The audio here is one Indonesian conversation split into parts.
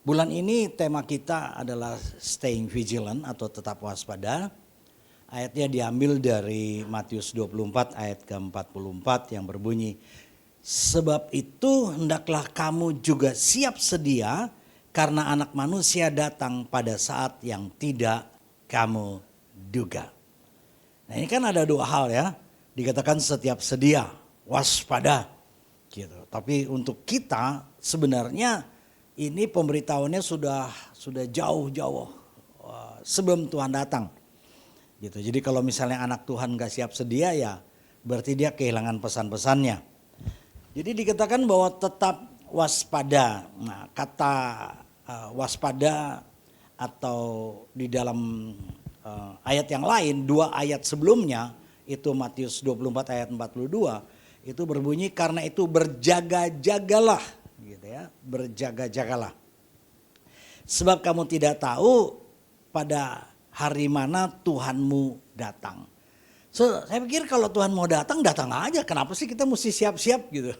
Bulan ini tema kita adalah staying vigilant atau tetap waspada. Ayatnya diambil dari Matius 24 ayat ke-44 yang berbunyi, sebab itu hendaklah kamu juga siap sedia karena anak manusia datang pada saat yang tidak kamu duga. Nah ini kan ada dua hal ya, dikatakan setiap sedia, waspada gitu. Tapi untuk kita sebenarnya ini pemberitahuannya sudah jauh-jauh sebelum Tuhan datang. Gitu. Jadi kalau misalnya anak Tuhan gak siap sedia ya berarti dia kehilangan pesan-pesannya. Jadi dikatakan bahwa tetap waspada. Nah kata waspada atau di dalam ayat yang lain, dua ayat sebelumnya itu Matius 24 ayat 42 itu berbunyi karena itu berjaga-jagalah gitu ya, berjaga-jagalah. Sebab kamu tidak tahu pada hari mana Tuhanmu datang. So, saya pikir kalau Tuhan mau datang, datang aja. Kenapa sih kita mesti siap-siap gitu?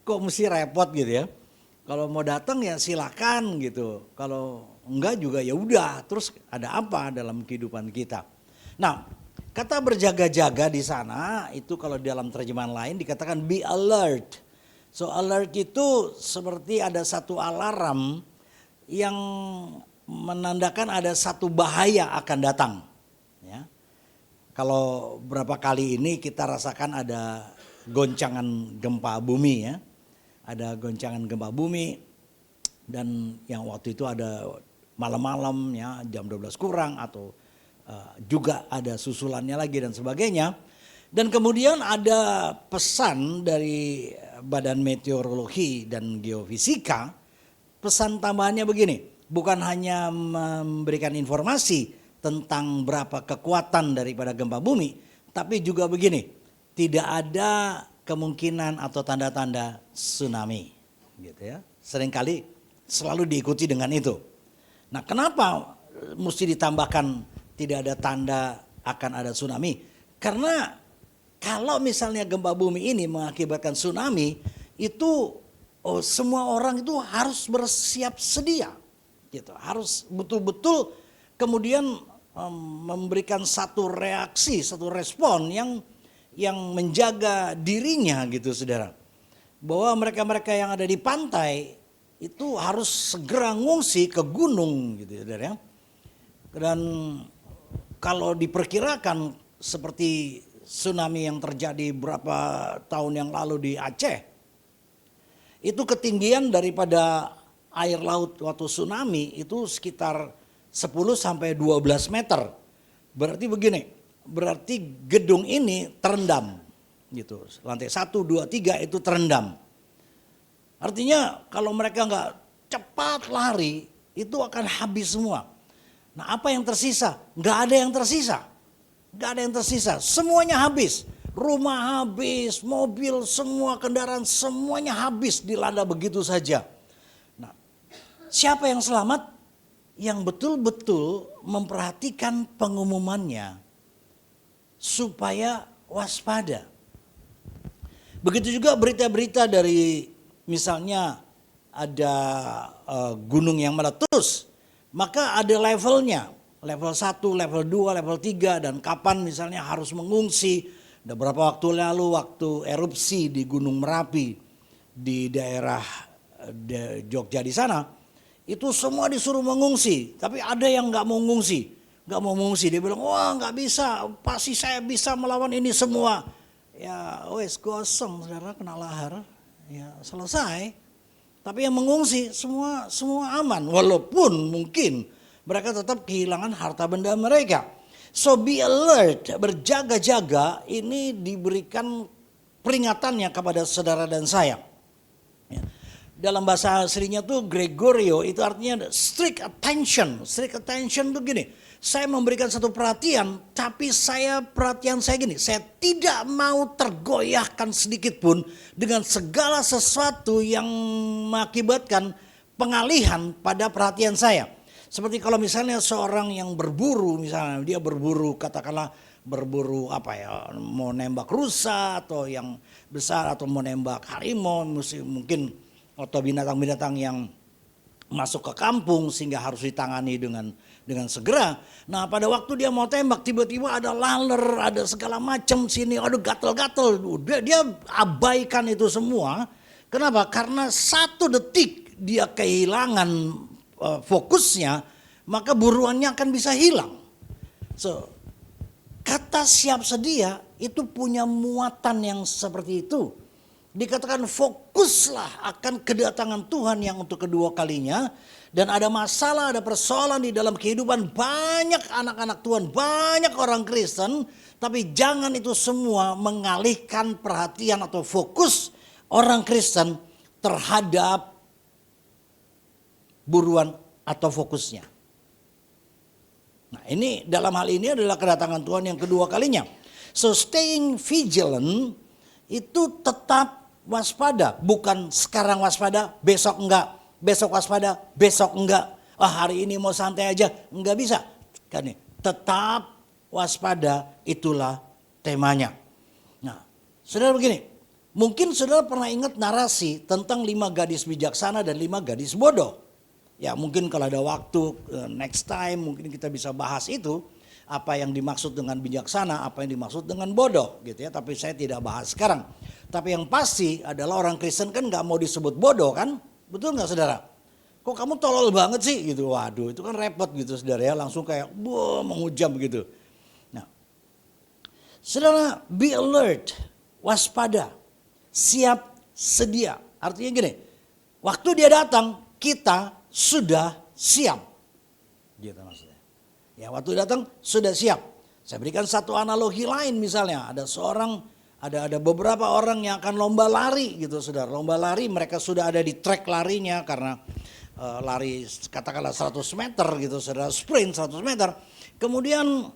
Kok mesti repot gitu ya? Kalau mau datang ya silakan gitu. Kalau enggak juga ya udah. Terus ada apa dalam kehidupan kita? Nah, kata berjaga-jaga di sana itu kalau dalam terjemahan lain dikatakan be alert. So alert itu seperti ada satu alarm yang menandakan ada satu bahaya akan datang. Ya. Kalau berapa kali ini kita rasakan ada goncangan gempa bumi ya. Ada goncangan gempa bumi dan yang waktu itu ada malam-malam ya jam 12 kurang atau juga ada susulannya lagi dan sebagainya. Dan kemudian ada pesan dari Badan Meteorologi dan Geofisika, pesan tambahannya begini. Bukan hanya memberikan informasi tentang berapa kekuatan daripada gempa bumi, tapi juga begini, tidak ada kemungkinan atau tanda-tanda tsunami, gitu ya. Seringkali selalu diikuti dengan itu. Nah, kenapa mesti ditambahkan tidak ada tanda akan ada tsunami? Karena kalau misalnya gempa bumi ini mengakibatkan tsunami, itu semua orang itu harus bersiap sedia. Gitu, harus betul-betul kemudian memberikan satu reaksi, satu respon yang menjaga dirinya gitu saudara. Bahwa mereka-mereka yang ada di pantai itu harus segera ngungsi ke gunung gitu saudara. Dan kalau diperkirakan seperti tsunami yang terjadi berapa tahun yang lalu di Aceh, itu ketinggian daripada air laut waktu tsunami itu sekitar 10 sampai 12 meter. Berarti begini, berarti gedung ini terendam gitu. Lantai 1, 2, 3 itu terendam. Artinya kalau mereka nggak cepat lari itu akan habis semua. Nah apa yang tersisa? Nggak ada yang tersisa. Nggak ada yang tersisa, semuanya habis. Rumah habis, mobil, semua kendaraan semuanya habis dilanda begitu saja. Siapa yang selamat? Yang betul-betul memperhatikan pengumumannya supaya waspada. Begitu juga berita-berita dari misalnya ada gunung yang meletus, maka ada levelnya. Level 1, level 2, level 3 dan kapan misalnya harus mengungsi. Ada beberapa waktu lalu waktu erupsi di Gunung Merapi di daerah Jogja di sana. Itu semua disuruh mengungsi, tapi ada yang nggak mau mengungsi, Dia bilang, wah nggak bisa, pasti saya bisa melawan ini semua. Ya, wes gosong, saudara kena lahar, ya selesai. Tapi yang mengungsi semua aman, walaupun mungkin mereka tetap kehilangan harta benda mereka. So be alert, berjaga-jaga ini diberikan peringatannya kepada saudara dan saya. Ya. Dalam bahasa aslinya tuh Gregorio itu artinya strict attention. Strict attention tuh gini, saya memberikan satu perhatian tapi perhatian saya gini, saya tidak mau tergoyahkan sedikit pun dengan segala sesuatu yang mengakibatkan pengalihan pada perhatian saya. Seperti kalau misalnya seorang yang berburu, misalnya dia berburu katakanlah berburu mau nembak rusa atau yang besar atau mau nembak harimau mungkin atau binatang-binatang yang masuk ke kampung sehingga harus ditangani dengan segera. Nah, pada waktu dia mau tembak tiba-tiba ada laler, ada segala macam sini, aduh gatel-gatel. Dia abaikan itu semua. Kenapa? Karena 1 detik dia kehilangan fokusnya, maka buruannya akan bisa hilang. So, kata siap sedia itu punya muatan yang seperti itu. Dikatakan fokuslah akan kedatangan Tuhan yang untuk kedua kalinya. Dan ada masalah, ada persoalan di dalam kehidupan banyak anak-anak Tuhan, banyak orang Kristen. Tapi jangan itu semua mengalihkan perhatian atau fokus orang Kristen terhadap buruan atau fokusnya. Nah, ini dalam hal ini adalah kedatangan Tuhan yang kedua kalinya. So staying vigilant itu tetap waspada, bukan sekarang waspada, besok enggak, besok waspada, besok enggak. Hari ini mau santai aja, enggak bisa. Kan tetap waspada, itulah temanya. Nah, saudara begini, mungkin saudara pernah ingat narasi tentang 5 gadis bijaksana dan 5 gadis bodoh. Ya mungkin kalau ada waktu next time mungkin kita bisa bahas itu. Apa yang dimaksud dengan bijaksana, apa yang dimaksud dengan bodoh gitu ya. Tapi saya tidak bahas sekarang. Tapi yang pasti adalah orang Kristen kan gak mau disebut bodoh kan. Betul gak saudara? Kok kamu tolol banget sih gitu. Waduh itu kan repot gitu saudara ya. Langsung kayak menghujam begitu. Nah saudara, be alert, waspada, siap sedia. Artinya gini, waktu dia datang kita sudah siap. Gitu maksudnya. Ya waktu datang sudah siap. Saya berikan satu analogi lain misalnya. Ada beberapa orang yang akan lomba lari gitu saudara. Lomba lari mereka sudah ada di track larinya karena lari katakanlah 100 meter gitu saudara. Sprint 100 meter. Kemudian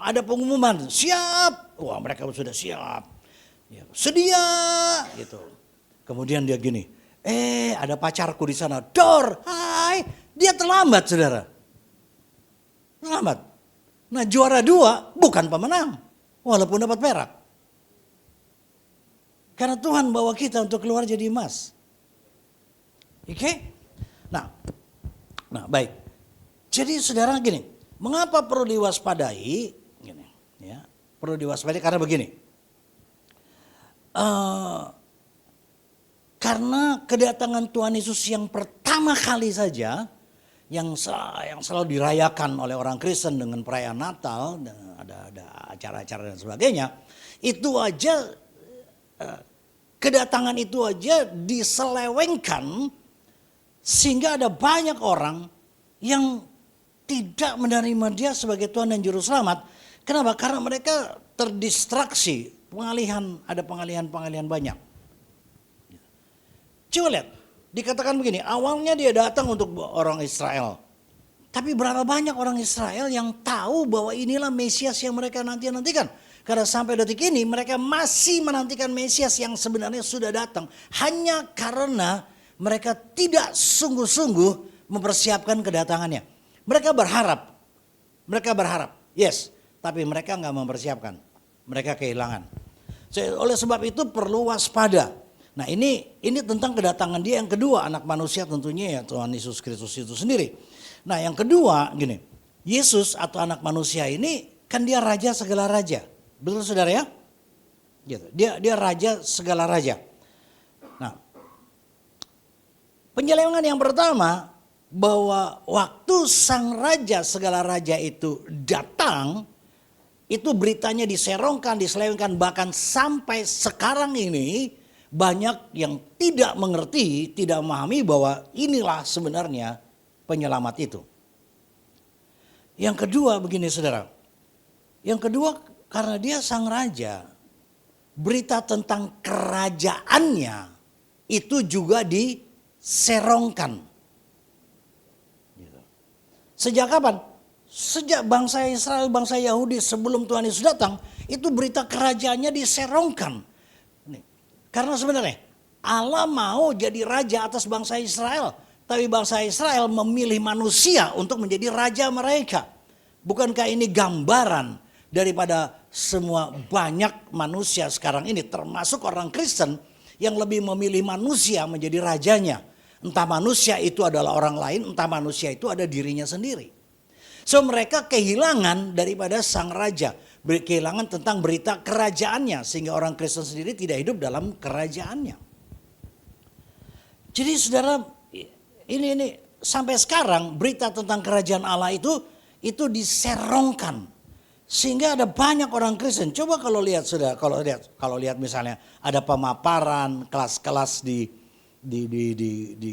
ada pengumuman siap. Wah mereka sudah siap. Ya, sedia gitu. Kemudian dia gini. Ada pacarku di sana. Dor, hai. Dia terlambat saudara. Terlambat. Nah juara 2 bukan pemenang. Walaupun dapat perak. Karena Tuhan bawa kita untuk keluar jadi emas. Oke? Nah baik. Jadi saudara gini. Mengapa perlu diwaspadai? Gini, ya, perlu diwaspadai karena begini. Karena kedatangan Tuhan Yesus yang pertama kali saja. Yang selalu dirayakan oleh orang Kristen dengan perayaan Natal, ada acara-acara dan sebagainya, itu aja kedatangan itu aja diselewengkan sehingga ada banyak orang yang tidak menerima dia sebagai Tuhan dan Juru Selamat. Kenapa? Karena mereka terdistraksi, ada pengalihan banyak. Coba lihat. Dikatakan begini, awalnya dia datang untuk orang Israel. Tapi berapa banyak orang Israel yang tahu bahwa inilah Mesias yang mereka nantikan. Karena sampai detik ini mereka masih menantikan Mesias yang sebenarnya sudah datang. Hanya karena mereka tidak sungguh-sungguh mempersiapkan kedatangannya. Mereka berharap, yes. Tapi mereka nggak mempersiapkan, mereka kehilangan. Oleh sebab itu perlu waspada. Nah ini tentang kedatangan dia yang kedua, anak manusia tentunya ya Tuhan Yesus Kristus itu sendiri. Nah yang kedua gini, Yesus atau anak manusia ini kan dia raja segala raja. Betul saudara ya? Gitu. Dia raja segala raja. Nah penyelewengan yang pertama bahwa waktu sang raja segala raja itu datang, itu beritanya diserongkan, diselewengkan bahkan sampai sekarang ini. Banyak yang tidak mengerti, tidak memahami bahwa inilah sebenarnya penyelamat itu. Yang kedua begini saudara. Yang kedua karena dia sang raja. Berita tentang kerajaannya itu juga diserongkan. Sejak kapan? Sejak bangsa Israel, bangsa Yahudi sebelum Tuhan Yesus datang. Itu berita kerajaannya diserongkan. Karena sebenarnya Allah mau jadi raja atas bangsa Israel. Tapi bangsa Israel memilih manusia untuk menjadi raja mereka. Bukankah ini gambaran daripada semua banyak manusia sekarang ini termasuk orang Kristen yang lebih memilih manusia menjadi rajanya. Entah manusia itu adalah orang lain, entah manusia itu ada dirinya sendiri. So mereka kehilangan daripada sang raja, kehilangan tentang berita kerajaannya, sehingga orang Kristen sendiri tidak hidup dalam kerajaannya. Jadi saudara, ini sampai sekarang berita tentang kerajaan Allah itu diserongkan, sehingga ada banyak orang Kristen. Coba kalau lihat saudara, kalau lihat misalnya ada pemaparan kelas-kelas di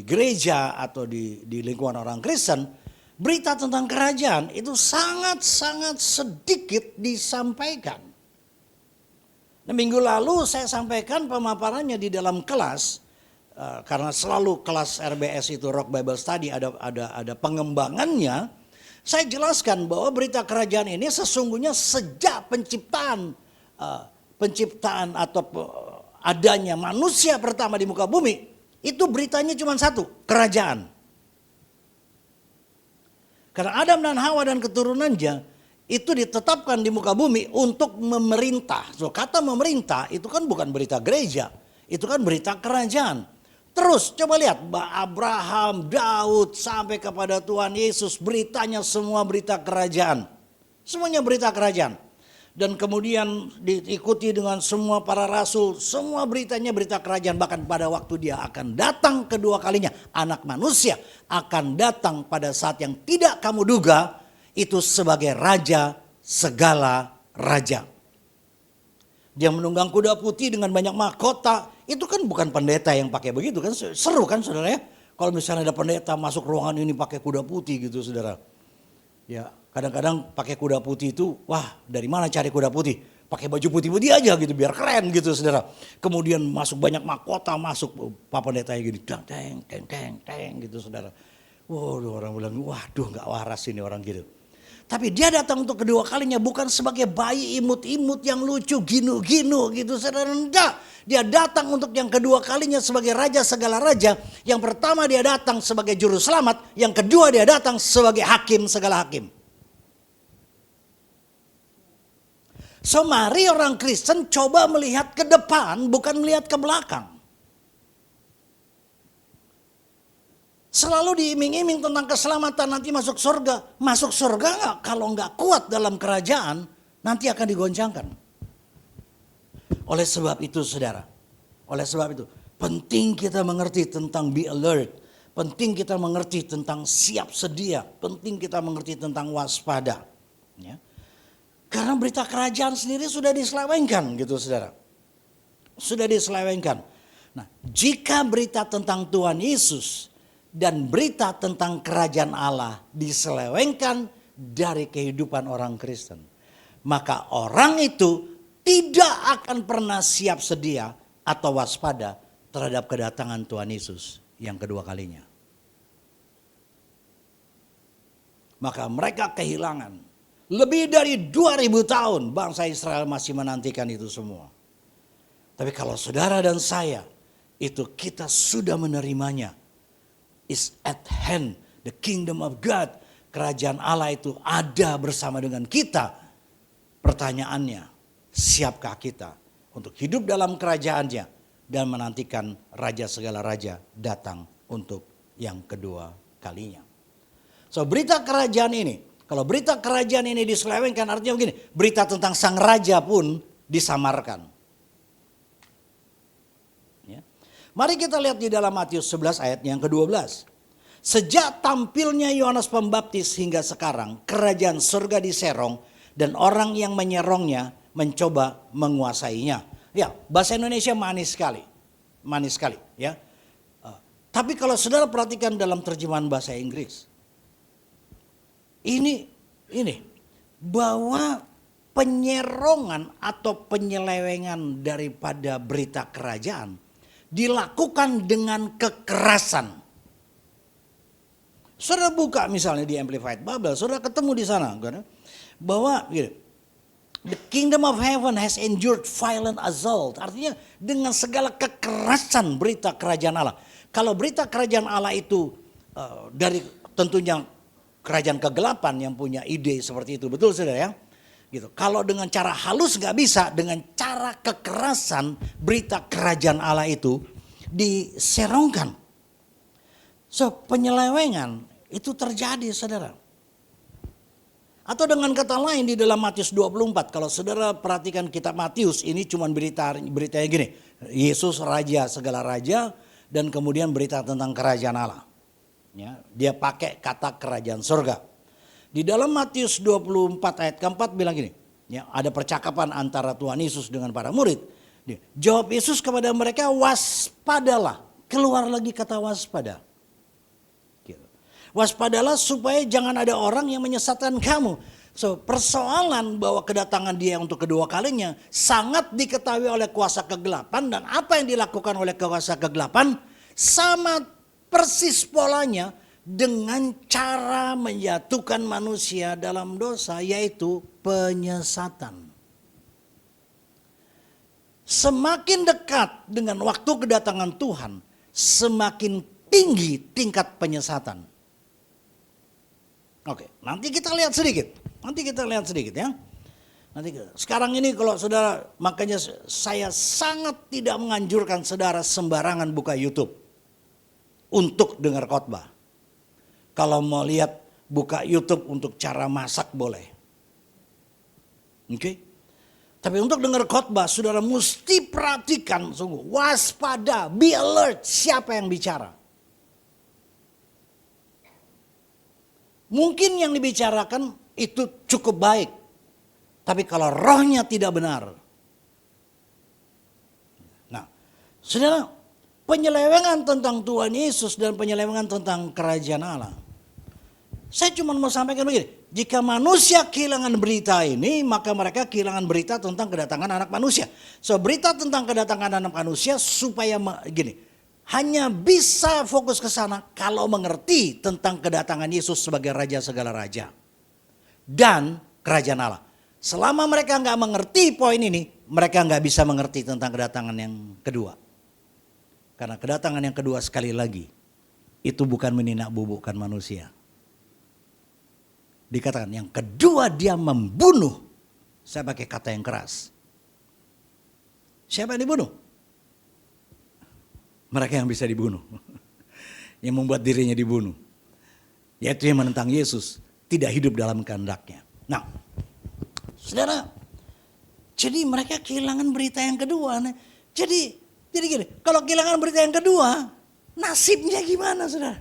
gereja atau di lingkungan orang Kristen, berita tentang kerajaan itu sangat-sangat sedikit disampaikan. Nah, minggu lalu saya sampaikan pemaparannya di dalam kelas, karena selalu kelas RBS itu Rock Bible Study ada pengembangannya. Saya jelaskan bahwa berita kerajaan ini sesungguhnya sejak penciptaan atau adanya manusia pertama di muka bumi, itu beritanya cuma satu, kerajaan. Karena Adam dan Hawa dan keturunannya itu ditetapkan di muka bumi untuk memerintah. So, kata memerintah itu kan bukan berita gereja, itu kan berita kerajaan. Terus coba lihat, Abraham, Daud sampai kepada Tuhan Yesus, beritanya semua berita kerajaan. Semuanya berita kerajaan. Dan kemudian diikuti dengan semua para rasul, semua beritanya berita kerajaan. Bahkan pada waktu dia akan datang kedua kalinya, anak manusia akan datang pada saat yang tidak kamu duga, itu sebagai raja segala raja. Dia menunggang kuda putih dengan banyak mahkota. Itu kan bukan pendeta yang pakai begitu kan. Seru kan saudara ya. Kalau misalnya ada pendeta masuk ruangan ini pakai kuda putih gitu saudara. Ya kadang-kadang pakai kuda putih itu, wah dari mana cari kuda putih? Pakai baju putih-putih aja gitu biar keren gitu saudara. Kemudian masuk banyak mahkota, masuk Pak Pendeta gini, teng gitu saudara. Waduh orang bilang, waduh gak waras ini orang gitu. Tapi dia datang untuk kedua kalinya bukan sebagai bayi imut-imut yang lucu ginu-ginu gitu saudara. Enggak, dia datang untuk yang kedua kalinya sebagai raja segala raja. Yang pertama dia datang sebagai juru selamat, yang kedua dia datang sebagai hakim segala hakim. So mari orang Kristen coba melihat ke depan bukan melihat ke belakang. Selalu diiming-iming tentang keselamatan nanti masuk surga. Masuk surga enggak? Kalau enggak kuat dalam kerajaan nanti akan digoncangkan. Oleh sebab itu saudara. Oleh sebab itu penting kita mengerti tentang be alert. Penting kita mengerti tentang siap sedia. Penting kita mengerti tentang waspada. Ya. Karena berita kerajaan sendiri sudah diselewengkan gitu saudara. Sudah diselewengkan. Nah jika berita tentang Tuhan Yesus dan berita tentang kerajaan Allah diselewengkan dari kehidupan orang Kristen, maka orang itu tidak akan pernah siap sedia atau waspada terhadap kedatangan Tuhan Yesus yang kedua kalinya. Maka mereka kehilangan lebih dari 2000 tahun bangsa Israel masih menantikan itu semua. Tapi kalau saudara dan saya itu kita sudah menerimanya. Is at hand, the kingdom of God. Kerajaan Allah itu ada bersama dengan kita. Pertanyaannya, siapkah kita untuk hidup dalam kerajaannya dan menantikan raja segala raja datang untuk yang kedua kalinya. So berita kerajaan ini, kalau berita kerajaan ini diselewengkan artinya begini, berita tentang sang raja pun disamarkan. Mari kita lihat di dalam Matius 11 ayat yang ke-12. Sejak tampilnya Yohanes Pembaptis hingga sekarang, kerajaan surga diserong dan orang yang menyerongnya mencoba menguasainya. Ya, bahasa Indonesia manis sekali. Manis sekali, ya. Tapi kalau saudara perhatikan dalam terjemahan bahasa Inggris. Ini bahwa penyerongan atau penyelewengan daripada berita kerajaan dilakukan dengan kekerasan. Saudara buka misalnya di Amplified Bible, saudara ketemu di sana bahwa the kingdom of heaven has endured violent assault. Artinya dengan segala kekerasan berita kerajaan Allah. Kalau berita kerajaan Allah itu dari tentunya kerajaan kegelapan yang punya ide seperti itu, betul saudara ya? Gitu. Kalau dengan cara halus nggak bisa, dengan cara kekerasan berita kerajaan Allah itu diserongkan. So, penyelewengan itu terjadi, saudara. Atau dengan kata lain di dalam Matius 24, kalau saudara perhatikan kitab Matius, ini cuma beritanya gini. Yesus raja segala raja dan kemudian berita tentang kerajaan Allah. Ya, dia pakai kata kerajaan surga. Di dalam Matius 24 ayat keempat bilang gini, ya, ada percakapan antara Tuhan Yesus dengan para murid. Jawab Yesus kepada mereka, waspadalah. Keluar lagi kata waspada. Waspadalah supaya jangan ada orang yang menyesatkan kamu. So, persoalan bahwa kedatangan dia untuk kedua kalinya sangat diketahui oleh kuasa kegelapan. Dan apa yang dilakukan oleh kuasa kegelapan sama persis polanya dengan cara menjatuhkan manusia dalam dosa, yaitu penyesatan. Semakin dekat dengan waktu kedatangan Tuhan, semakin tinggi tingkat penyesatan. Oke, nanti kita lihat sedikit. Ya. Sekarang ini kalau saudara, makanya saya sangat tidak menganjurkan saudara sembarangan buka YouTube untuk dengar khotbah. Kalau mau lihat, buka YouTube untuk cara masak boleh. Oke? Tapi untuk dengar khotbah, saudara mesti perhatikan sungguh, waspada, be alert siapa yang bicara. Mungkin yang dibicarakan itu cukup baik. Tapi kalau rohnya tidak benar. Nah, saudara, penyelewengan tentang Tuhan Yesus dan penyelewengan tentang kerajaan Allah. Saya cuma mau sampaikan begini. Jika manusia kehilangan berita ini, maka mereka kehilangan berita tentang kedatangan anak manusia. So, berita tentang kedatangan anak manusia supaya gini. Hanya bisa fokus ke sana kalau mengerti tentang kedatangan Yesus sebagai Raja segala raja. Dan kerajaan Allah. Selama mereka nggak mengerti poin ini, mereka nggak bisa mengerti tentang kedatangan yang kedua. Karena kedatangan yang kedua sekali lagi, itu bukan meninak bubukkan manusia. Dikatakan yang kedua dia membunuh. Saya pakai kata yang keras. Siapa yang dibunuh? Mereka yang bisa dibunuh. Yang membuat dirinya dibunuh. Yaitu yang menentang Yesus. Tidak hidup dalam kehendaknya. Nah, saudara. Jadi mereka kehilangan berita yang kedua. Jadi gini. Kalau kehilangan berita yang kedua. Nasibnya gimana, saudara?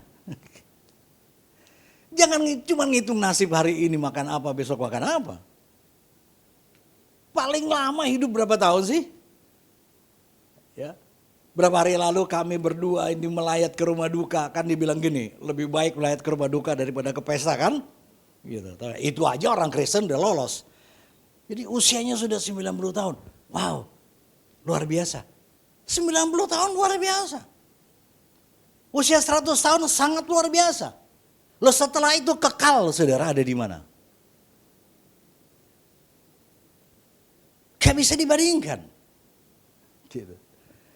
Jangan cuma ngitung nasib hari ini makan apa, besok makan apa. Paling lama hidup berapa tahun sih? Ya. Berapa hari lalu kami berdua ini melayat ke rumah duka, kan dibilang gini, lebih baik melayat ke rumah duka daripada ke pesta kan? Gitu. Itu aja orang Kristen udah lolos. Jadi usianya sudah 90 tahun. Wow, luar biasa. 90 tahun luar biasa. Usia 100 tahun sangat luar biasa. Loh, setelah itu kekal, saudara, ada di mana? Gak bisa dibandingkan. Gitu.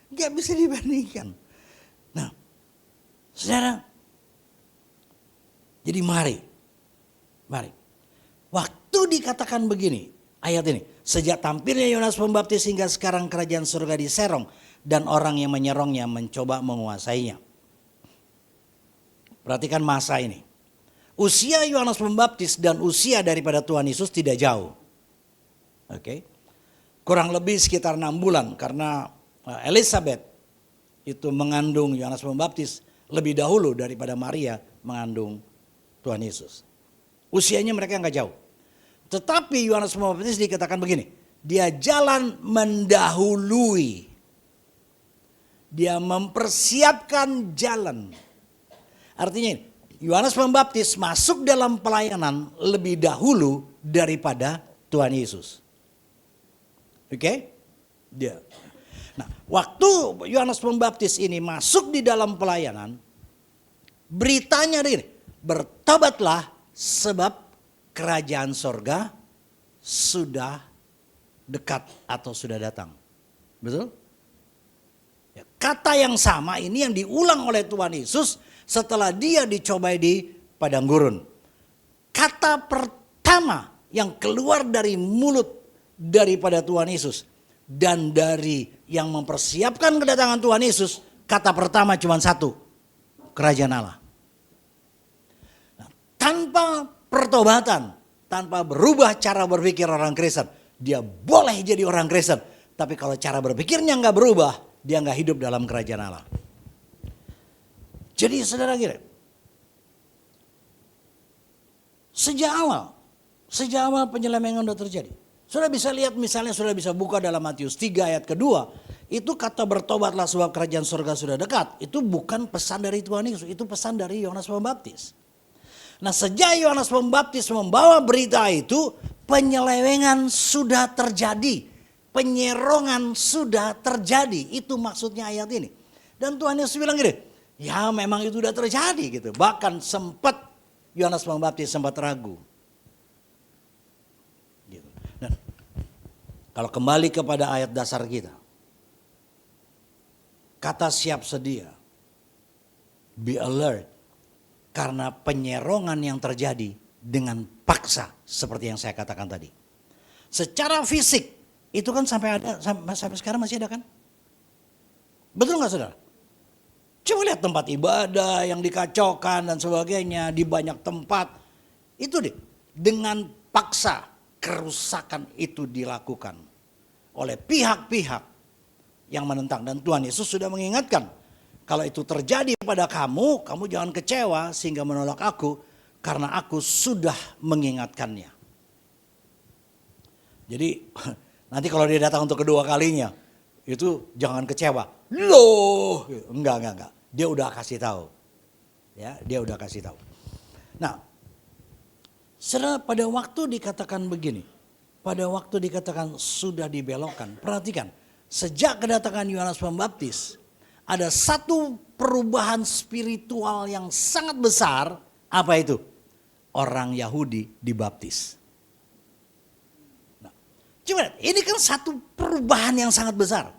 Gak bisa dibandingkan. Nah, saudara, jadi mari. Waktu dikatakan begini, ayat ini. Sejak tampilnya Yohanes Pembaptis hingga sekarang kerajaan surga diserong. Dan orang yang menyerongnya mencoba menguasainya. Perhatikan masa ini. Usia Yohanes Pembaptis dan usia daripada Tuhan Yesus tidak jauh. Oke. Kurang lebih sekitar 6 bulan karena Elizabeth itu mengandung Yohanes Pembaptis lebih dahulu daripada Maria mengandung Tuhan Yesus. Usianya mereka nggak jauh. Tetapi Yohanes Pembaptis dikatakan begini, dia jalan mendahului. Dia mempersiapkan jalan. Artinya Yohanes Pembaptis masuk dalam pelayanan lebih dahulu daripada Tuhan Yesus. Oke? Dia. Nah, waktu Yohanes Pembaptis ini masuk di dalam pelayanan, beritanya ini, bertobatlah sebab kerajaan sorga sudah dekat atau sudah datang. Betul? Ya, kata yang sama ini yang diulang oleh Tuhan Yesus setelah dia dicobai di padang gurun. Kata pertama yang keluar dari mulut daripada Tuhan Yesus dan dari yang mempersiapkan kedatangan Tuhan Yesus, kata pertama cuma satu, kerajaan Allah. tanpa pertobatan, tanpa berubah cara berpikir orang Kristen, dia boleh jadi orang Kristen. Tapi kalau cara berpikirnya nggak berubah, dia nggak hidup dalam kerajaan Allah. Jadi saudara kira, sejak awal penyelewengan sudah terjadi. Sudah bisa lihat misalnya, sudah bisa buka dalam Matius 3 ayat kedua. Itu kata bertobatlah sebab kerajaan surga sudah dekat. Itu bukan pesan dari Tuhan Yesus, itu pesan dari Yohanes Pembaptis. Nah sejak Yohanes Pembaptis membawa berita itu, penyelewengan sudah terjadi. Penyerongan sudah terjadi. Itu maksudnya ayat ini. Dan Tuhan Yesus bilang gini, ya memang itu sudah terjadi gitu. Bahkan sempat Yohanes Pembaptis sempat ragu. Gitu. Dan kalau kembali kepada ayat dasar kita, kata siap sedia, be alert, karena penyerongan yang terjadi dengan paksa seperti yang saya katakan tadi. Secara fisik itu kan sampai sekarang masih ada kan? Betul nggak saudara? Coba lihat tempat ibadah yang dikacaukan dan sebagainya di banyak tempat. Itu deh, dengan paksa kerusakan itu dilakukan oleh pihak-pihak yang menentang. Dan Tuhan Yesus sudah mengingatkan, kalau itu terjadi pada kamu, kamu jangan kecewa sehingga menolak aku, karena aku sudah mengingatkannya. Jadi nanti kalau dia datang untuk kedua kalinya, itu jangan kecewa. Loh, enggak. Dia udah kasih tahu. Ya, dia udah kasih tahu. Nah, setelah pada waktu dikatakan begini, pada waktu dikatakan sudah dibelokkan, perhatikan, sejak kedatangan Yohanes Pembaptis, ada satu perubahan spiritual yang sangat besar. Apa itu? Orang Yahudi dibaptis. Nah, coba lihat, ini kan satu perubahan yang sangat besar.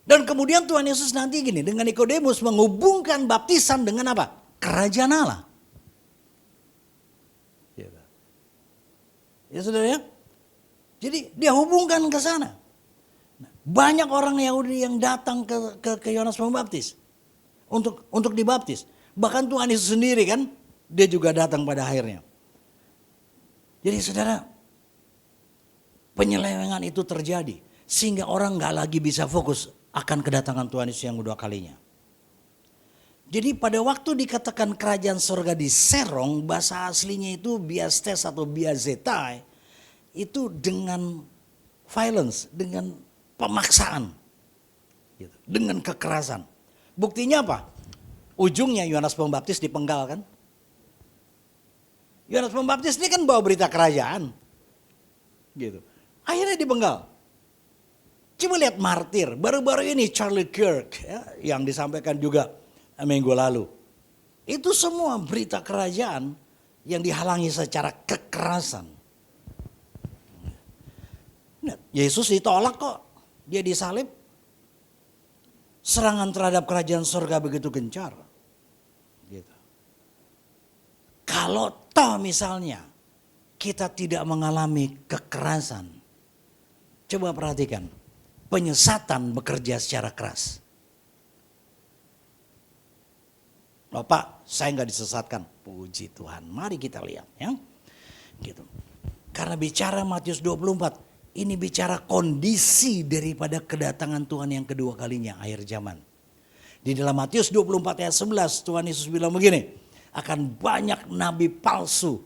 Dan kemudian Tuhan Yesus nanti gini, dengan Nikodemus menghubungkan baptisan dengan apa? Kerajaan Allah. Ya saudara ya. Jadi dia hubungkan ke sana. Banyak orang Yahudi yang datang ke Yohanes Pembaptis untuk dibaptis. Bahkan Tuhan Yesus sendiri kan, dia juga datang pada akhirnya. Jadi saudara, penyelewengan itu terjadi sehingga orang nggak lagi bisa fokus akan kedatangan Tuhan Yesus yang kedua kalinya. Jadi pada waktu dikatakan kerajaan surga diserong, bahasa aslinya itu biastes atau biazetai, itu dengan violence, dengan pemaksaan, gitu, dengan kekerasan. Buktinya apa? Ujungnya Yohanes Pembaptis dipenggal kan? Yohanes Pembaptis ini kan bawa berita kerajaan, gitu. Akhirnya dipenggal. Coba lihat martir, baru-baru ini Charlie Kirk ya, yang disampaikan juga minggu lalu. Itu semua berita kerajaan yang dihalangi secara kekerasan. Nah, Yesus ditolak kok, dia disalib. Serangan terhadap kerajaan surga begitu gencar. Gitu. Kalau toh misalnya kita tidak mengalami kekerasan, coba perhatikan. Penyesatan bekerja secara keras. Loh Pak, saya nggak disesatkan. Puji Tuhan, mari kita lihat ya. Gitu. Karena bicara Matius 24, ini bicara kondisi daripada kedatangan Tuhan yang kedua kalinya, akhir zaman. Di dalam Matius 24 ayat 11, Tuhan Yesus bilang begini, akan banyak nabi palsu.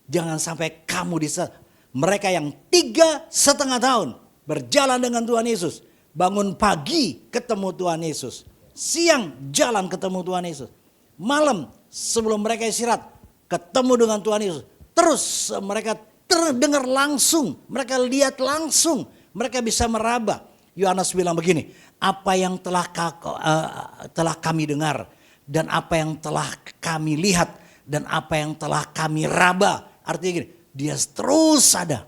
Jangan sampai kamu disesat. Mereka yang 3,5 tahun berjalan dengan Tuhan Yesus. Bangun pagi ketemu Tuhan Yesus. Siang jalan ketemu Tuhan Yesus. Malam sebelum mereka istirahat ketemu dengan Tuhan Yesus. Terus mereka terdengar langsung. Mereka lihat langsung. Mereka bisa meraba. Yohanes bilang begini. Apa yang telah kami dengar. Dan apa yang telah kami lihat. Dan apa yang telah kami raba. Artinya gini. Dia terus ada.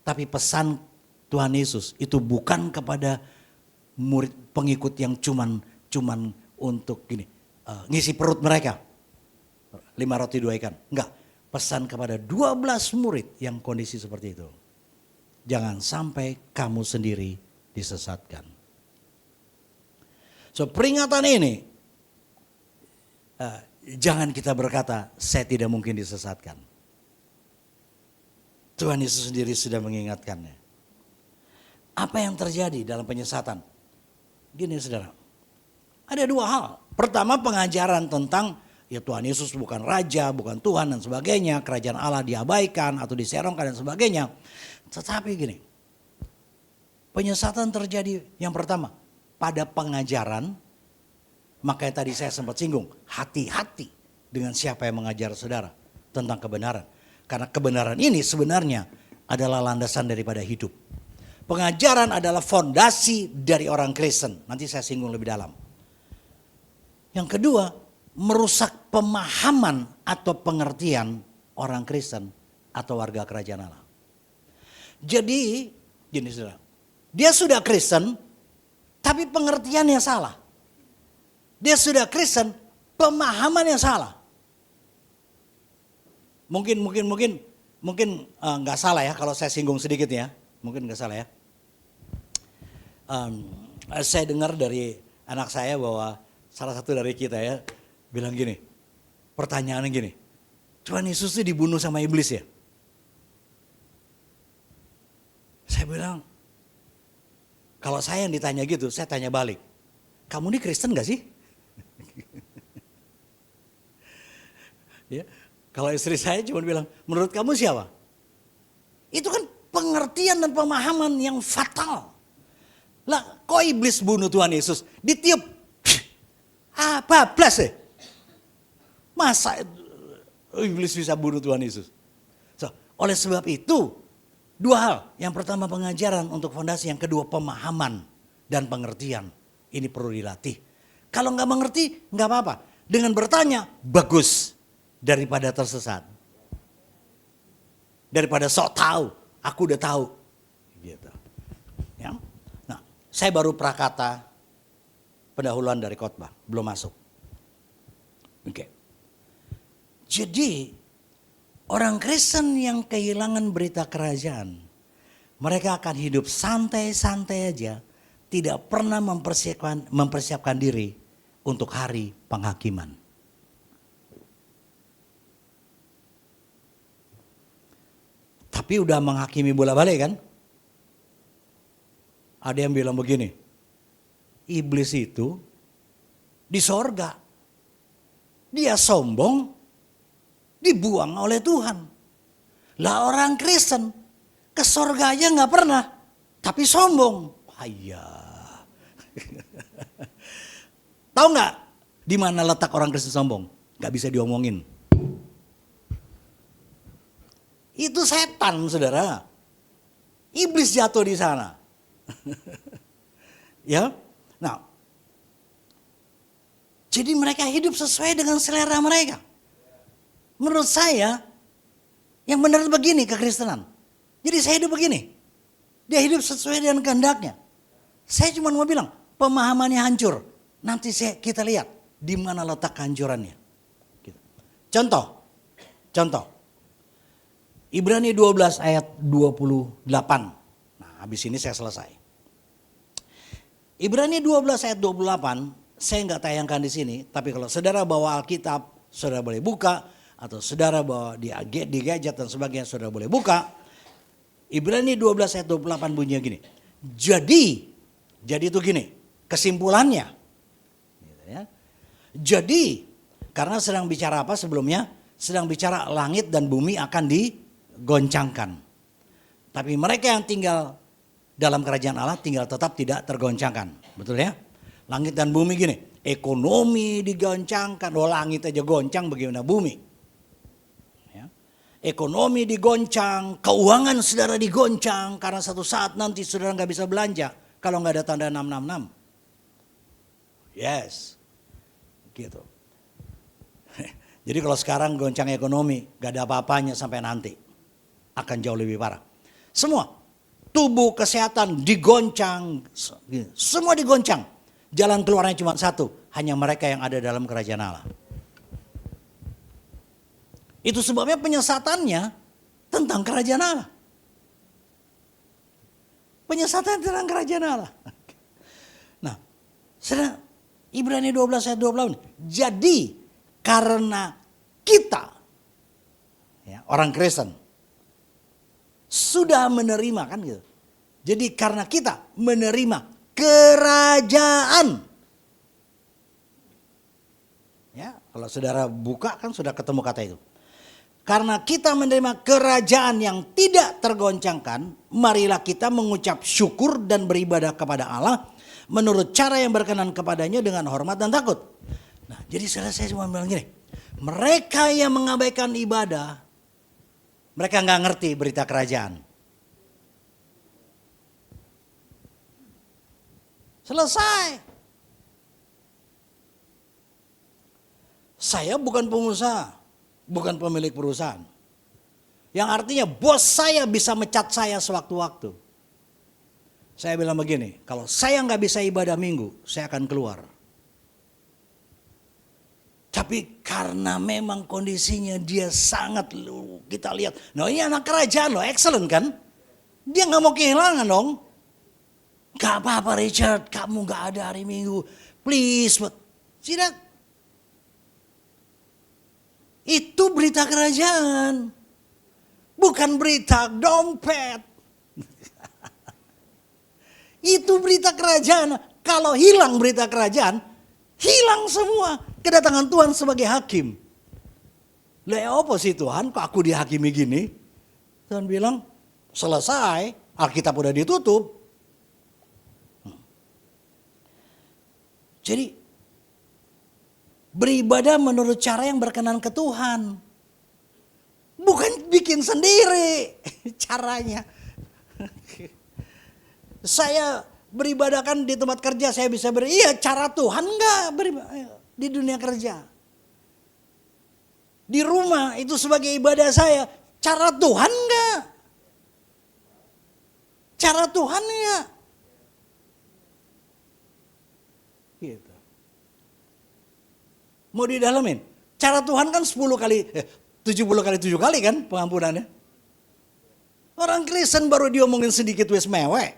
Tapi pesan Tuhan Yesus itu bukan kepada murid pengikut yang cuman untuk gini ngisi perut mereka 5 roti 2 ikan. Enggak, pesan kepada 12 murid yang kondisi seperti itu. Jangan sampai kamu sendiri disesatkan. So peringatan ini jangan kita berkata, saya tidak mungkin disesatkan. Tuhan Yesus sendiri sudah mengingatkannya. Apa yang terjadi dalam penyesatan? Gini saudara, ada dua hal. Pertama, pengajaran tentang ya Tuhan Yesus bukan raja, bukan Tuhan dan sebagainya. Kerajaan Allah diabaikan atau diserongkan dan sebagainya. Tetapi gini, penyesatan terjadi yang pertama pada pengajaran. Makanya tadi saya sempat singgung, hati-hati dengan siapa yang mengajar saudara tentang kebenaran. Karena kebenaran ini sebenarnya adalah landasan daripada hidup. Pengajaran adalah fondasi dari orang Kristen. Nanti saya singgung lebih dalam. Yang kedua, merusak pemahaman atau pengertian orang Kristen atau warga kerajaan Allah. Jadi, gini saudara, dia sudah Kristen, tapi pengertiannya salah. Dia sudah Kristen, pemahamannya salah. Mungkin nggak salah ya kalau saya singgung sedikit ya, mungkin nggak salah ya. Saya dengar dari anak saya bahwa salah satu dari kita ya bilang gini, pertanyaannya gini, Tuhan Yesus itu dibunuh sama iblis ya? Saya bilang, kalau saya yang ditanya gitu, saya tanya balik, kamu ini Kristen gak sih? Ya, kalau istri saya cuma bilang, menurut kamu siapa? Itu kan pengertian dan pemahaman yang fatal. Lah, kok iblis bunuh Tuhan Yesus? Ditiup. Bablas ya? Masa iblis bisa bunuh Tuhan Yesus? So, oleh sebab itu, dua hal. Yang pertama pengajaran untuk fondasi, yang kedua pemahaman dan pengertian. Ini perlu dilatih. Kalau nggak mengerti, nggak apa-apa. Dengan bertanya, bagus. Daripada tersesat. Daripada sok tahu, aku udah tahu. Gitu. Ya. Nah, saya baru prakata pendahuluan dari khotbah, belum masuk. Oke. Jadi, orang Kristen yang kehilangan berita kerajaan, mereka akan hidup santai-santai aja, tidak pernah mempersiapkan diri untuk hari penghakiman. Tapi udah menghakimi bola-balik kan? Ada yang bilang begini, iblis itu di sorga, dia sombong, dibuang oleh Tuhan. Lah orang Kristen ke sorga aja nggak pernah, tapi sombong. Ayah. Tahu nggak di mana letak orang Kristen sombong? Nggak bisa diomongin. Itu setan, saudara. Iblis jatuh di sana. Ya, nah, jadi mereka hidup sesuai dengan selera mereka. Menurut saya, yang benar begini kekristenan. Jadi saya hidup begini. Dia hidup sesuai dengan kehendaknya. Saya cuma mau bilang, pemahamannya hancur. Nanti kita lihat di mana letak kehancurannya. Contoh. Ibrani 12 ayat 28. Nah, habis ini saya selesai. Ibrani 12 ayat 28, saya nggak tayangkan di sini, tapi kalau saudara bawa Alkitab, saudara boleh buka, atau saudara bawa di gadget dan sebagainya, saudara boleh buka. Ibrani 12 ayat 28 bunyinya gini. Jadi itu gini, kesimpulannya. Jadi, karena sedang bicara apa sebelumnya? Sedang bicara langit dan bumi akan digoncangkan. Tapi mereka yang tinggal dalam kerajaan Allah tinggal tetap tidak tergoncangkan. Betul ya? Langit dan bumi gini, ekonomi digoncangkan. Oh, langit aja goncang, bagaimana bumi? Ya. Ekonomi digoncang, keuangan saudara digoncang. Karena satu saat nanti saudara nggak bisa belanja kalau nggak ada tanda 666. Yes. Gitu. Jadi kalau sekarang goncang ekonomi, gak ada apa-apanya sampai nanti. Akan jauh lebih parah. Semua, tubuh, kesehatan digoncang, semua digoncang. Jalan keluarnya cuma satu, hanya mereka yang ada dalam kerajaan Allah. Itu sebabnya penyesatannya tentang kerajaan Allah. Penyesatan tentang kerajaan Allah. Nah, Ibrani 12 ayat 28. Jadi karena kita, ya, orang Kristen, sudah menerima kan gitu. Jadi karena kita menerima kerajaan. Ya, kalau saudara buka kan sudah ketemu kata itu. Karena kita menerima kerajaan yang tidak tergoncangkan, marilah kita mengucap syukur dan beribadah kepada Allah menurut cara yang berkenan kepadanya dengan hormat dan takut. Nah, jadi saya cuma bilang gini, mereka yang mengabaikan ibadah, mereka nggak ngerti berita kerajaan. Selesai. Saya bukan pengusaha, bukan pemilik perusahaan. Yang artinya bos saya bisa mecat saya sewaktu-waktu. Saya bilang begini, kalau saya nggak bisa ibadah minggu, saya akan keluar. Tapi karena memang kondisinya dia sangat, kita lihat, nah ini anak kerajaan loh, excellent kan? Dia nggak mau kehilangan dong. Gak apa-apa Richard, kamu gak ada hari minggu, please. See that? Itu berita kerajaan, bukan berita dompet. Itu berita kerajaan. Kalau hilang berita kerajaan, hilang semua. Kedatangan Tuhan sebagai hakim. Lah apa sih Tuhan, kok aku dihakimi gini? Tuhan bilang, selesai, Alkitab udah ditutup. Jadi beribadah menurut cara yang berkenan ke Tuhan. Bukan bikin sendiri caranya. Saya beribadah kan di tempat kerja saya bisa iya cara Tuhan enggak di dunia kerja. Di rumah itu sebagai ibadah saya, cara Tuhan enggak? Cara Tuhan enggak? Gitu. Mau didalamin? Cara Tuhan kan 70 kali 7 kali kan pengampunannya. Orang Kristen baru diomongin sedikit wis mewek.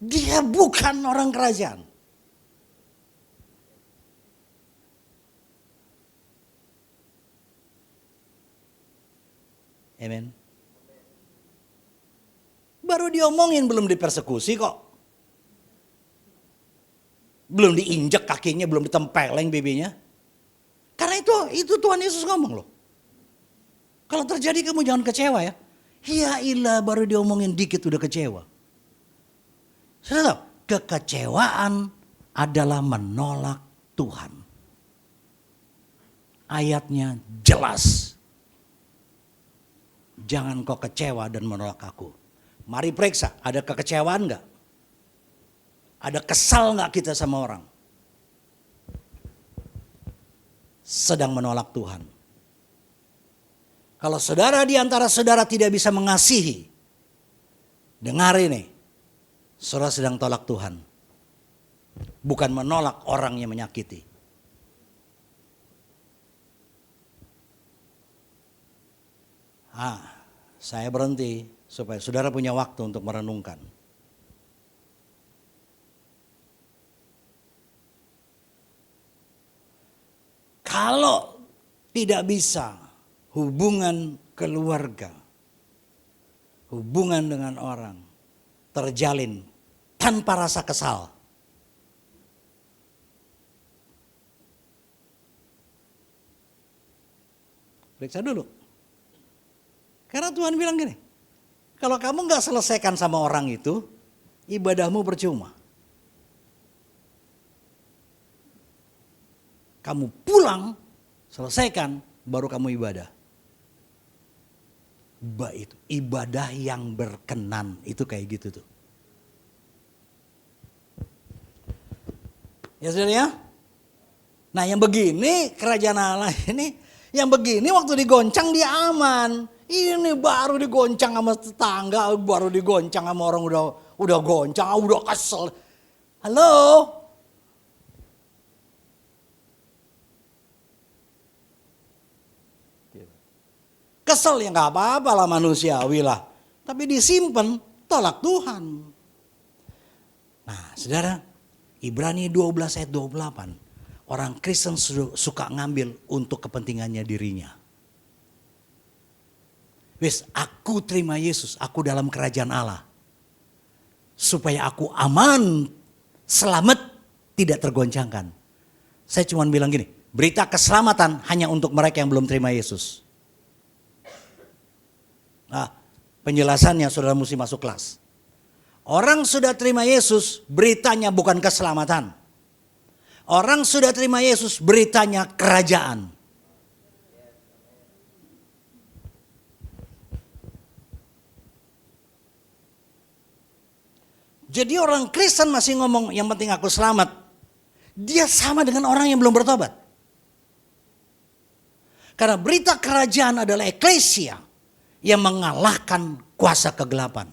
Dia bukan orang kerajaan. Amen. Baru diomongin belum dipersekusi kok. Belum diinjek kakinya, belum ditempeleng bibinya. Karena itu Tuhan Yesus ngomong loh. Kalau terjadi kamu jangan kecewa ya. Ya ilah baru diomongin dikit udah kecewa. Sudah tahu, kekecewaan adalah menolak Tuhan. Ayatnya jelas. Jangan kau kecewa dan menolak aku. Mari periksa, ada kekecewaan enggak? Ada kesal enggak kita sama orang? Sedang menolak Tuhan. Kalau saudara di antara saudara tidak bisa mengasihi, dengar ini. Saudara sedang tolak Tuhan. Bukan menolak orang yang menyakiti. Saya berhenti supaya saudara punya waktu untuk merenungkan. Kalau tidak bisa hubungan keluarga, hubungan dengan orang terjalin tanpa rasa kesal. Periksa dulu. Karena Tuhan bilang gini, kalau kamu gak selesaikan sama orang itu, ibadahmu percuma. Kamu pulang, selesaikan, baru kamu ibadah. Itu ibadah yang berkenan, itu kayak gitu tuh. Ya saudara ya. Nah yang begini kerajaan Allah ini, yang begini waktu digoncang dia aman. Ini baru digoncang sama tetangga, baru digoncang sama orang udah goncang, udah kesel. Halo? Kesel ya gak apa-apa lah manusiawi lah. Tapi disimpan tolak Tuhan. Nah saudara, Ibrani 12 ayat 28. Orang Kristen suka ngambil untuk kepentingannya dirinya. Wes, aku terima Yesus, aku dalam kerajaan Allah. Supaya aku aman, selamat, tidak tergoncangkan. Saya cuma bilang gini, berita keselamatan hanya untuk mereka yang belum terima Yesus. Nah, penjelasannya saudara mesti masuk kelas. Orang sudah terima Yesus, beritanya bukan keselamatan. Orang sudah terima Yesus, beritanya kerajaan. Jadi orang Kristen masih ngomong yang penting aku selamat. Dia sama dengan orang yang belum bertobat. Karena berita kerajaan adalah eklesia yang mengalahkan kuasa kegelapan.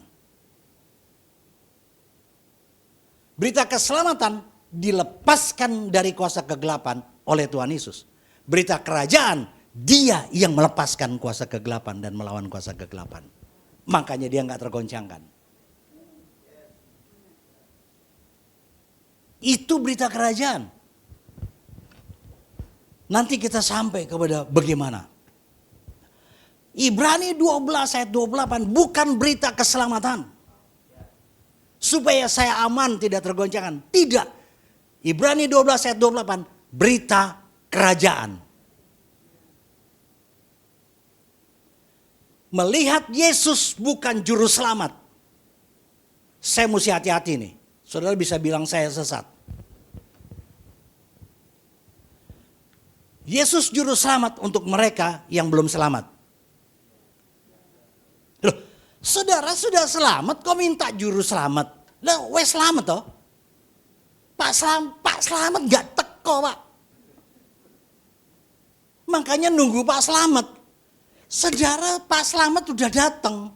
Berita keselamatan dilepaskan dari kuasa kegelapan oleh Tuhan Yesus. Berita kerajaan, dia yang melepaskan kuasa kegelapan dan melawan kuasa kegelapan. Makanya dia nggak tergoncangkan. Itu berita kerajaan. Nanti kita sampai kepada bagaimana. Ibrani 12 ayat 28 bukan berita keselamatan. Supaya saya aman tidak tergoncangkan. Tidak. Ibrani 12 ayat 28 berita kerajaan. Melihat Yesus bukan juru selamat. Saya mesti hati-hati nih. Saudara bisa bilang saya sesat. Yesus juru selamat untuk mereka yang belum selamat. Loh, saudara sudah selamat kok minta juru selamat? Lah, wes selamat toh? Pak Selamat gak teko Pak. Makanya nunggu Pak Selamat. Sejarah Pak Selamat sudah datang.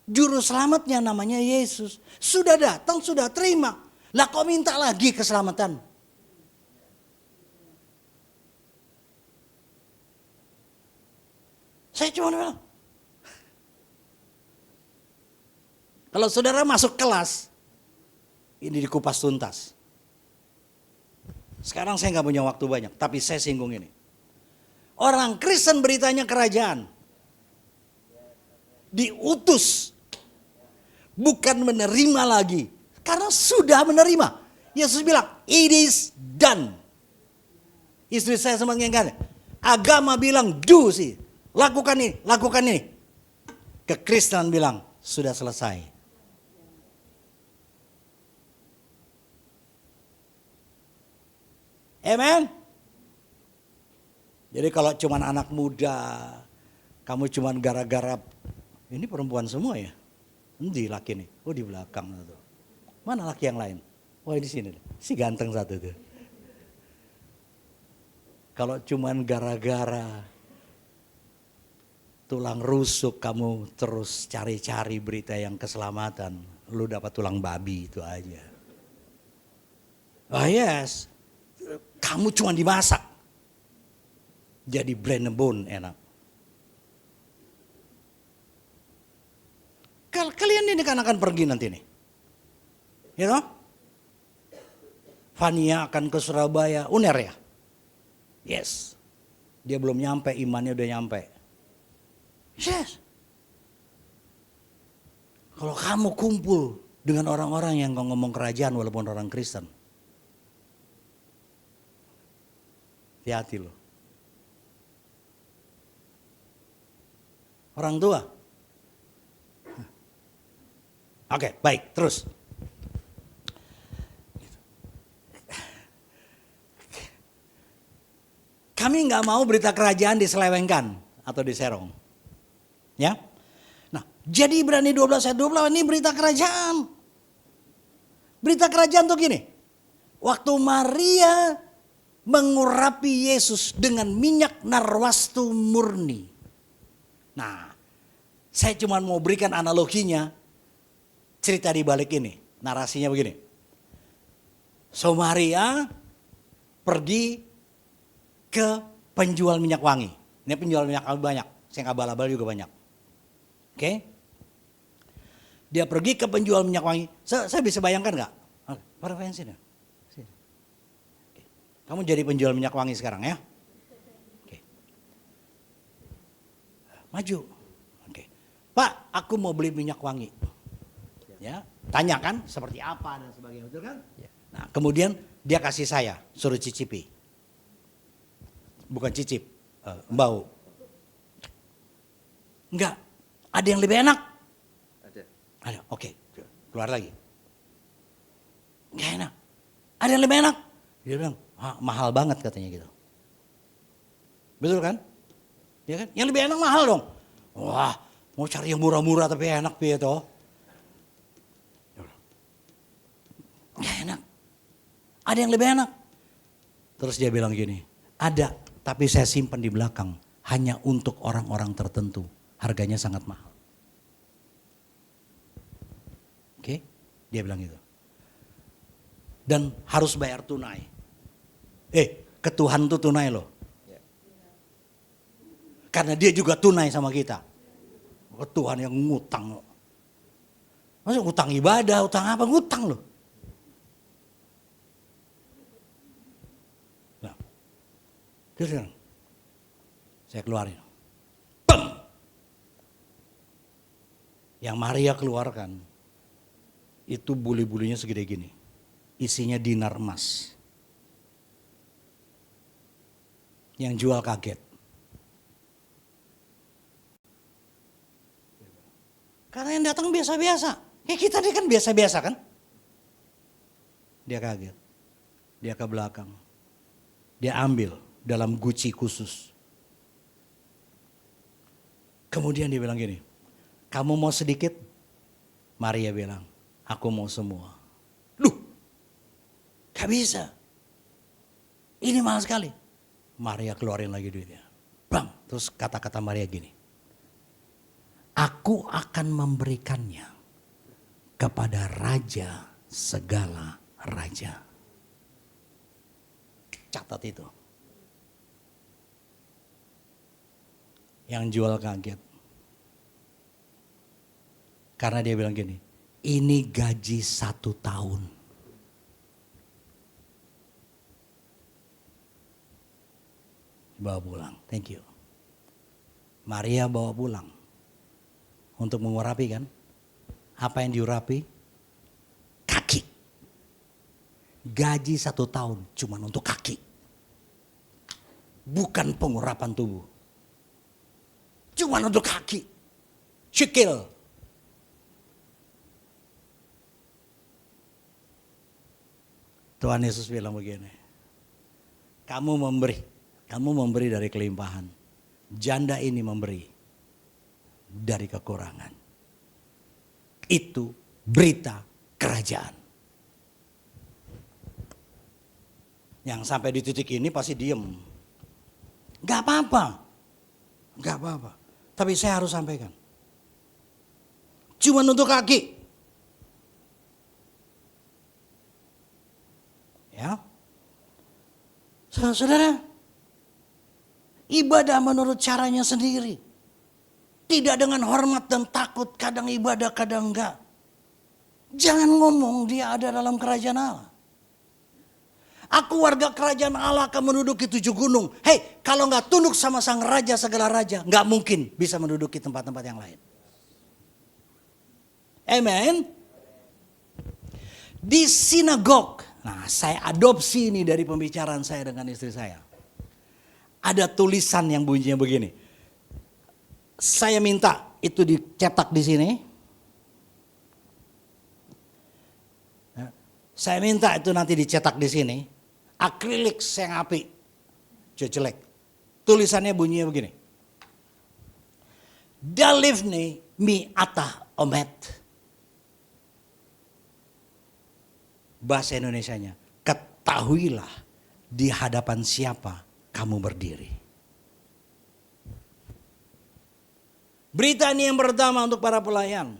Juru selamatnya namanya Yesus. Sudah datang, sudah terima. Lah kok minta lagi keselamatan? Saya cuma bilang. Kalau saudara masuk kelas, ini dikupas tuntas. Sekarang saya nggak punya waktu banyak, tapi saya singgung ini. Orang Kristen beritanya kerajaan. Diutus. Bukan menerima lagi. Karena sudah menerima. Yesus bilang, it is done. Istri saya sempat ngengkan. Agama bilang, do sih. Lakukan ini, lakukan ini. Kekristenan bilang, sudah selesai. Amen. Jadi kalau cuman anak muda, kamu cuman gara-gara ini perempuan semua ya? Di laki nih, oh di belakang tuh. Mana laki yang lain? Oh di sini, si ganteng satu tuh. Kalau cuman gara-gara tulang rusuk kamu terus cari-cari berita yang keselamatan, lu dapat tulang babi itu aja. Oh yes. Kamu cuma dimasak. Jadi brain and bone enak. Kalian ini kan akan pergi nanti nih. You know? Fania akan ke Surabaya. Uner ya? Yes. Dia belum nyampe, imannya udah nyampe. Yes. Kalau kamu kumpul dengan orang-orang yang ngomong kerajaan walaupun orang Kristen. Hati-hati loh. Orang tua. Oke, baik, terus. Kami nggak mau berita kerajaan diselewengkan atau diserong. Ya. Nah, jadi Ibrani 12 ayat 28 ini berita kerajaan. Berita kerajaan tuh gini. Waktu Maria mengurapi Yesus dengan minyak narwastu murni. Nah, saya cuma mau berikan analoginya, cerita di balik ini. Narasinya begini. So Maria pergi ke penjual minyak wangi. Ini penjual minyak wangi banyak, saya abal-abal juga banyak. Oke? Dia pergi ke penjual minyak wangi. Saya bisa bayangkan nggak? Para fans ini. Kamu jadi penjual minyak wangi sekarang ya. Oke. Maju. Oke. Pak, aku mau beli minyak wangi. Ya, tanya kan seperti apa dan sebagainya, betul kan? Nah, kemudian dia kasih saya, suruh cicipi. Bukan cicip, bau. Enggak, ada yang lebih enak. Ada, oke, keluar lagi. Enggak enak. Ada yang lebih enak. Dia bilang, mahal banget katanya gitu. Betul kan? Ya kan? Yang lebih enak mahal dong. Wah, mau cari yang murah-murah tapi enak piye toh? Enggak enak. Ada yang lebih enak. Terus dia bilang gini, ada, tapi saya simpan di belakang hanya untuk orang-orang tertentu. Harganya sangat mahal. Oke, dia bilang gitu. Dan harus bayar tunai. Ke Tuhan tuh tunai loh. Karena dia juga tunai sama kita. Ke Tuhan yang ngutang. Maksudnya utang ibadah, utang apa? Ngutang loh. Nah, terus saya keluarin. Bam! Yang Maria keluarkan, itu buli-bulinya segede gini. Isinya dinar emas. Yang jual kaget. Karena yang datang biasa-biasa. Kayak kita ini kan biasa-biasa kan. Dia kaget. Dia ke belakang. Dia ambil dalam guci khusus. Kemudian dia bilang gini, kamu mau sedikit? Maria bilang, aku mau semua. Loh, gak bisa. Ini mahal sekali. Maria keluarin lagi duitnya. Bang, terus kata-kata Maria gini, aku akan memberikannya kepada raja segala raja. Catat itu. Yang jual kaget. Karena dia bilang gini, ini gaji 1 tahun. Bawa pulang, thank you. Maria bawa pulang. Untuk mengurapi kan. Apa yang diurapi? Kaki. Gaji 1 tahun cuma untuk kaki. Bukan pengurapan tubuh. Cuma untuk kaki. Syikil. Tuhan Yesus bilang begini. Kamu memberi dari kelimpahan. Janda ini memberi dari kekurangan. Itu berita kerajaan. Yang sampai di titik ini pasti diem. Gak apa-apa. Gak apa-apa. Tapi saya harus sampaikan. Cuma untuk kaki. Ya. Saudara, ibadah menurut caranya sendiri. Tidak dengan hormat dan takut, kadang ibadah, kadang enggak. Jangan ngomong dia ada dalam kerajaan Allah. Aku warga kerajaan Allah akan menduduki 7 gunung. Hei, kalau enggak tunduk sama sang raja segala raja, enggak mungkin bisa menduduki tempat-tempat yang lain. Amen. Di sinagog, nah saya adopsi ini dari pembicaraan saya dengan istri saya. Ada tulisan yang bunyinya begini. Saya minta itu dicetak di sini. Saya minta itu nanti dicetak di sini. Akrilik yang api. Jelek. Tulisannya bunyinya begini. Dalivni mi atah omet. Bahasa Indonesianya. Ketahuilah di hadapan siapa kamu berdiri. Berita ini yang pertama untuk para pelayan.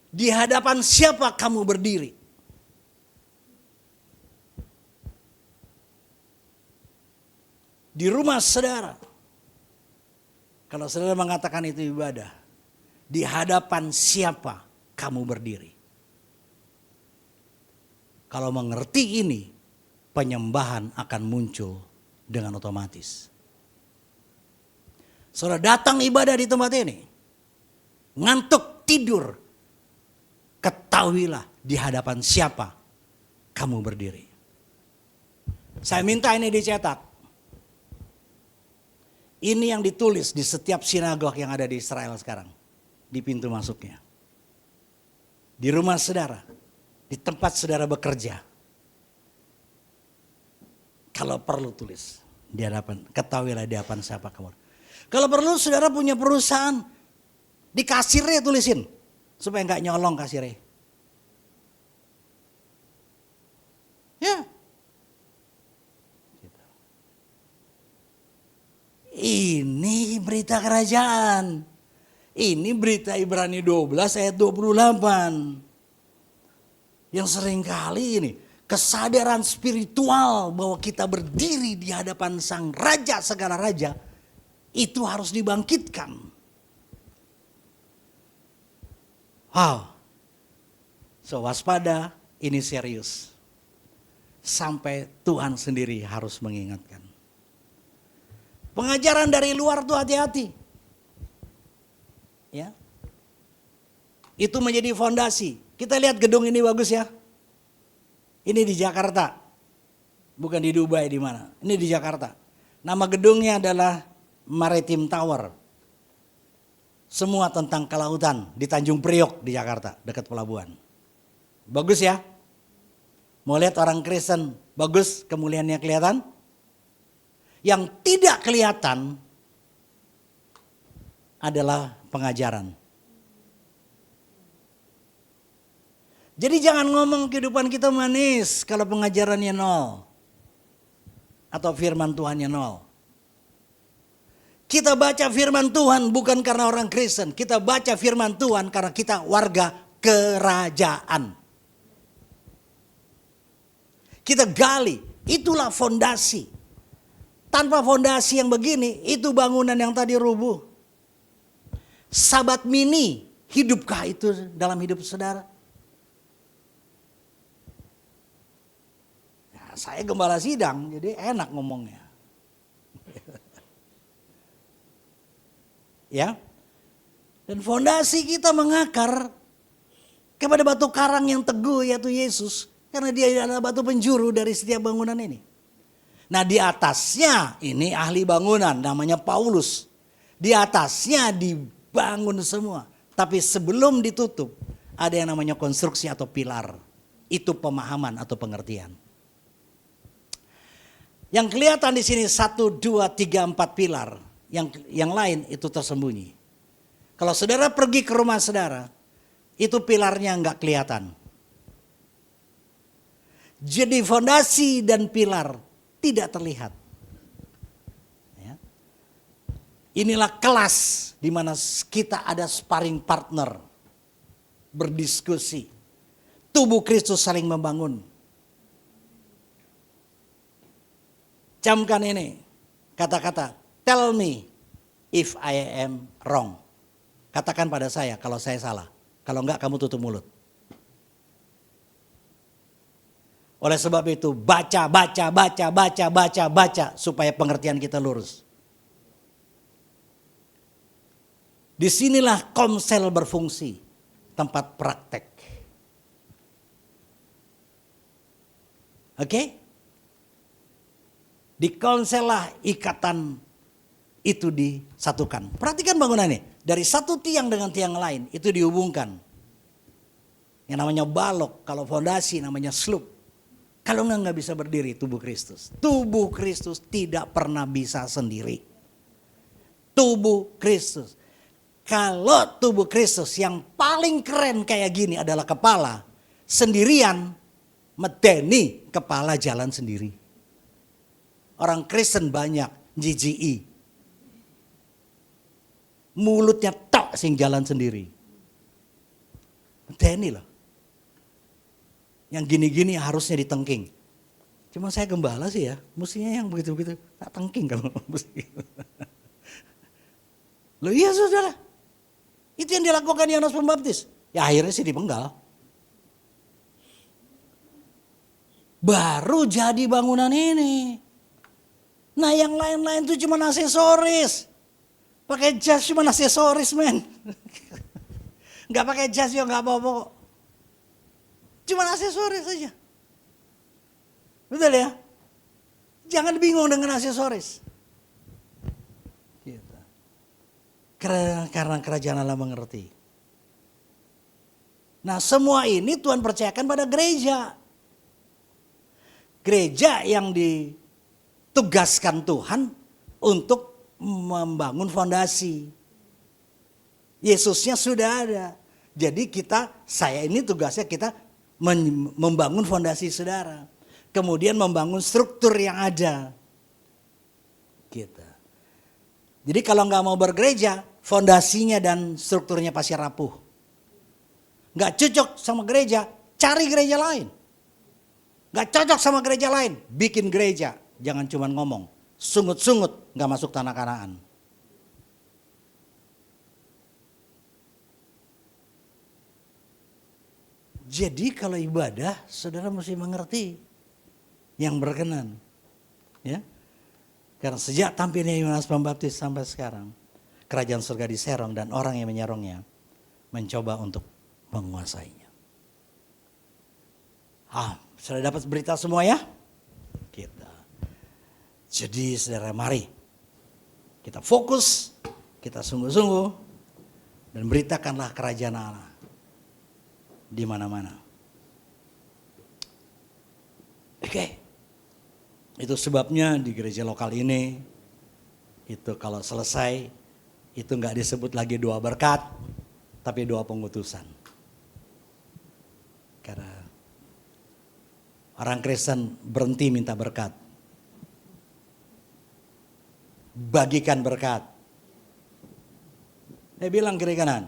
Di hadapan siapa kamu berdiri? Di rumah saudara. Kalau saudara mengatakan itu ibadah. Di hadapan siapa kamu berdiri? Kalau mengerti ini, penyembahan akan muncul dengan otomatis. Saudara datang ibadah di tempat ini, ngantuk tidur, ketahuilah di hadapan siapa kamu berdiri. Saya minta ini dicetak. Ini yang ditulis di setiap sinagog yang ada di Israel sekarang. Di pintu masuknya. Di rumah saudara. Di tempat saudara bekerja. Kalau perlu tulis. Di hadapan, ketahuilah di hadapan siapa kamu. Kalau perlu saudara punya perusahaan, di kasirnya tulisin. Supaya nggak nyolong kasirnya. Ya. Ini berita kerajaan. Ini berita Ibrani 12 ayat 28. Yang seringkali ini kesadaran spiritual bahwa kita berdiri di hadapan Sang Raja segala raja itu harus dibangkitkan. Wow. So waspada, ini serius. Sampai Tuhan sendiri harus mengingatkan. Pengajaran dari luar tuh hati-hati. Ya. Itu menjadi fondasi. Kita lihat gedung ini bagus ya. Ini di Jakarta. Bukan di Dubai di mana. Ini di Jakarta. Nama gedungnya adalah Maritime Tower. Semua tentang kelautan di Tanjung Priok di Jakarta, dekat pelabuhan. Bagus ya? Mau lihat orang Kristen, bagus kemuliaannya kelihatan? Yang tidak kelihatan adalah pengajaran. Jadi jangan ngomong kehidupan kita manis kalau pengajarannya nol. Atau firman Tuhannya nol. Kita baca firman Tuhan bukan karena orang Kristen. Kita baca firman Tuhan karena kita warga kerajaan. Kita gali, itulah fondasi. Tanpa fondasi yang begini, itu bangunan yang tadi rubuh. Sabat mini, hidupkah itu dalam hidup saudara? Ya, saya gembala sidang, jadi enak ngomongnya. Ya, dan fondasi kita mengakar kepada batu karang yang teguh yaitu Yesus. Karena dia adalah batu penjuru dari setiap bangunan ini. Nah di atasnya ini ahli bangunan namanya Paulus. Di atasnya dibangun semua. Tapi sebelum ditutup ada yang namanya konstruksi atau pilar. Itu pemahaman atau pengertian. Yang kelihatan di sini 1, 2, 3, 4 pilar. Yang lain itu tersembunyi. Kalau saudara pergi ke rumah saudara, itu pilarnya enggak kelihatan. Jadi fondasi dan pilar tidak terlihat. Ya. Inilah kelas di mana kita ada sparring partner. Berdiskusi. Tubuh Kristus saling membangun. Camkan ini. Kata-kata. Tell me if I am wrong. Katakan pada saya kalau saya salah. Kalau enggak kamu tutup mulut. Oleh sebab itu baca supaya pengertian kita lurus. Disinilah komsel berfungsi. Tempat praktek. Oke? Di konsel lah ikatan itu disatukan. Perhatikan bangunan ini. Dari satu tiang dengan tiang lain itu dihubungkan. Yang namanya balok. Kalau fondasi namanya slup. Kalau enggak bisa berdiri tubuh Kristus. Tubuh Kristus tidak pernah bisa sendiri. Tubuh Kristus. Kalau tubuh Kristus yang paling keren kayak gini adalah kepala. Sendirian medeni kepala jalan sendiri. Orang Kristen banyak GGI. Mulutnya tok sing jalan sendiri. Medeni loh. Yang gini-gini harusnya ditengking. Cuma saya gembala sih ya. Mestinya yang begitu-begitu. Tak tengking kalau mesti. Loh iya saudara. Itu yang dilakukan Yohanes Pembaptis. Ya akhirnya sih dipenggal. baru jadi bangunan ini. Nah yang lain-lain itu cuma aksesoris. Pakai jas cuma aksesoris men. Gak pakai jas juga gak apa-apa. Cuma aksesoris saja. Betul ya? Jangan bingung dengan aksesoris. Gitu. Karena kerajaan Allah mengerti. Nah semua ini Tuhan percayakan pada gereja. Gereja yang ditugaskan Tuhan untuk membangun fondasi. Yesusnya sudah ada. Jadi saya ini tugasnya kita membangun fondasi saudara. Kemudian membangun struktur yang ada. Gitu. Jadi kalau nggak mau bergereja, fondasinya dan strukturnya pasti rapuh. Nggak cocok sama gereja, cari gereja lain. Nggak cocok sama gereja lain, bikin gereja. Jangan cuma ngomong, sungut-sungut nggak masuk tanah Kanaan. Jadi kalau ibadah, saudara mesti mengerti yang berkenan. Ya. Karena sejak tampilnya Yohanes Pembaptis sampai sekarang, kerajaan surga diserong dan orang yang menyerongnya mencoba untuk menguasainya. Sudah dapat berita semua ya? Kita. Jadi saudara mari kita fokus, kita sungguh-sungguh dan beritakanlah kerajaan Allah di mana-mana. Oke. Itu sebabnya di gereja lokal ini, itu kalau selesai, itu nggak disebut lagi doa berkat, tapi doa pengutusan. Karena orang Kristen berhenti minta berkat. Bagikan berkat. Bilang kiri kanan.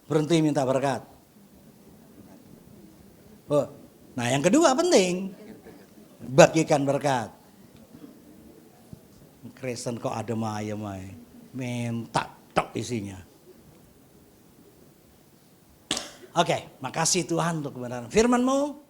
Berhenti minta berkat. Nah yang kedua penting. Bagikan berkat. Kristen kok ada ayam minta tok isinya. Oke, makasih Tuhan untuk kebenaran firman-Mu.